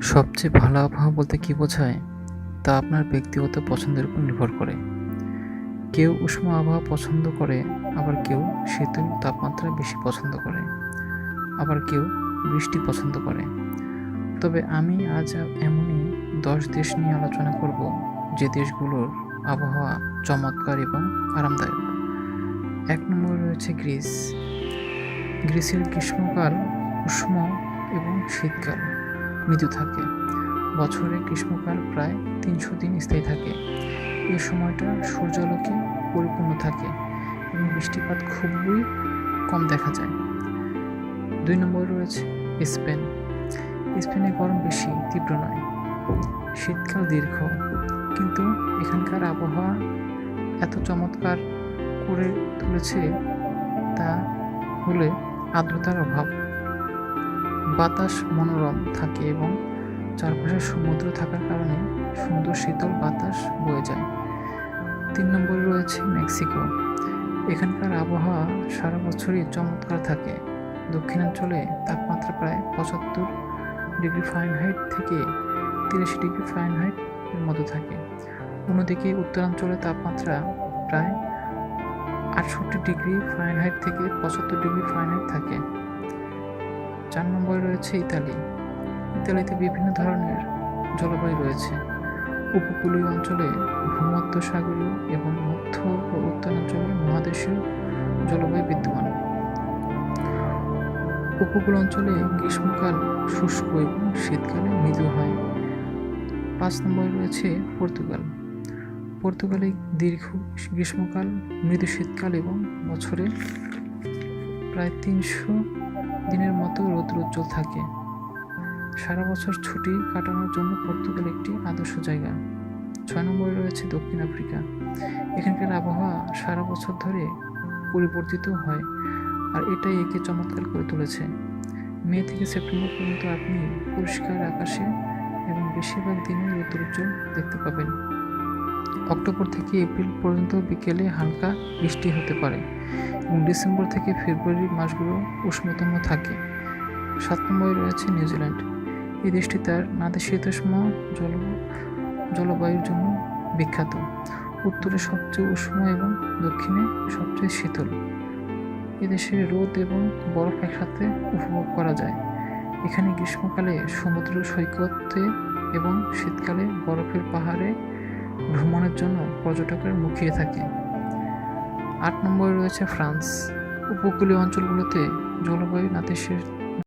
সবচেয়ে ভালো আবহাওয়া বলতে কী বোঝায় তা আপনার ব্যক্তিগত পছন্দের উপর নির্ভর করে। কেউ উষ্ণ আবহাওয়া পছন্দ করে, আবার কেউ শীতল তাপমাত্রা বেশি পছন্দ করে, আবার কেউ বৃষ্টি পছন্দ করে। তবে আমি আজ এমনই 10 দেশ নিয়ে আলোচনা করব যে দেশগুলোর আবহাওয়া চমৎকার এবং আরামদায়ক। 1 নম্বরে রয়েছে গ্রিস। গ্রিসের গ্রীষ্মকাল উষ্ণ এবং শীতকাল মৃদু থাকে। বছরে গ্রীষ্মকাল প্রায় 300 দিন স্থায়ী থাকে। এই সময়টা সূর্যালোকে পরিপূর্ণ থাকে এবং বৃষ্টিপাত খুবই কম দেখা যায়। 2 নম্বরে রয়েছে স্পেন। স্পেনে গরম বেশি তীব্র নয়, শীতকাল দীর্ঘ, কিন্তু এখানকার আবহাওয়া এত চমৎকার করে তুলেছে তা হলে আর্দ্রতার অভাব, বাতাস মনোরম থাকে এবং চারপাশে সমুদ্র থাকার কারণে সুন্দর শীতল বাতাস বয়ে যায়। 3 নম্বরে রয়েছে মেক্সিকো। এখানকার আবহাওয়া সারা বছরই চমৎকার থাকে। দক্ষিণাঞ্চলে তাপমাত্রা প্রায় 75 ডিগ্রি ফারেনহাইট থেকে 83 ডিগ্রি ফারেনহাইট এর মধ্যে থাকে। অন্যদিকে উত্তরাঞ্চলে তাপমাত্রা প্রায় 68 ডিগ্রি ফারেনহাইট থেকে 75 ডিগ্রি ফারেনহাইট থাকে। 4 নম্বরে রয়েছে ইতালি। ইতালিতে বিভিন্ন ধরনের জলবায়ু রয়েছে। উপকূলীয় অঞ্চলে ভূমধ্যসাগরীয় এবং মধ্য ও উত্তরাঞ্চলে মহাদেশীয় জলবায়ু বিদ্যমান। উপকূল অঞ্চলে গ্রীষ্মকাল শুষ্ক এবং শীতকালে মৃদু হয়। 5 নম্বরে রয়েছে পর্তুগাল। পর্তুগালে দীর্ঘ গ্রীষ্মকাল, মৃদু শীতকাল এবং বছরে প্রায় 300 দিনের মতো রৌদ্রোজ্জ্বল থাকে। সারা বছর ছুটি কাটানোর জন্য পর্তুগাল একটি আদর্শ জায়গা। 6 নম্বরে রয়েছে দক্ষিণ আফ্রিকা। এখানকার আবহাওয়া সারা বছর ধরে পরিবর্তিত হয়, আর এটাই একে চমৎকার করে তুলেছে। মে থেকে সেপ্টেম্বর পর্যন্ত আপনি পরিষ্কার আকাশে এবং বেশিরভাগ দিনে রৌদ্রোজ্জ্বল দেখতে পাবেন। অক্টোবর থেকে এপ্রিল পর্যন্ত বিকেলে হালকা বৃষ্টি হতে পারে এবং ডিসেম্বর থেকে ফেব্রুয়ারি মাসগুলো উষ্ণতম থাকে। 7 নম্বরে রয়েছে নিউজিল্যান্ড। এই দেশটি তার নাতিশীতোষ্ণ জলবায়ুর জন্য বিখ্যাত। উত্তরে সবচেয়ে উষ্ণ এবং দক্ষিণে সবচেয়ে শীতল। এদেশে রোদ এবং বরফ একসাথে উপভোগ করা যায়। এখানে গ্রীষ্মকালে সমুদ্র সৈকতে এবং শীতকালে বরফের পাহাড়ে ভ্রমণের জন্য পর্যটকের মুখিয়ে থাকে। 8 নম্বরে রয়েছে ফ্রান্স। উপকূলীয় অঞ্চলগুলোতে জলবায়ু নাতিশীতোষ্ণ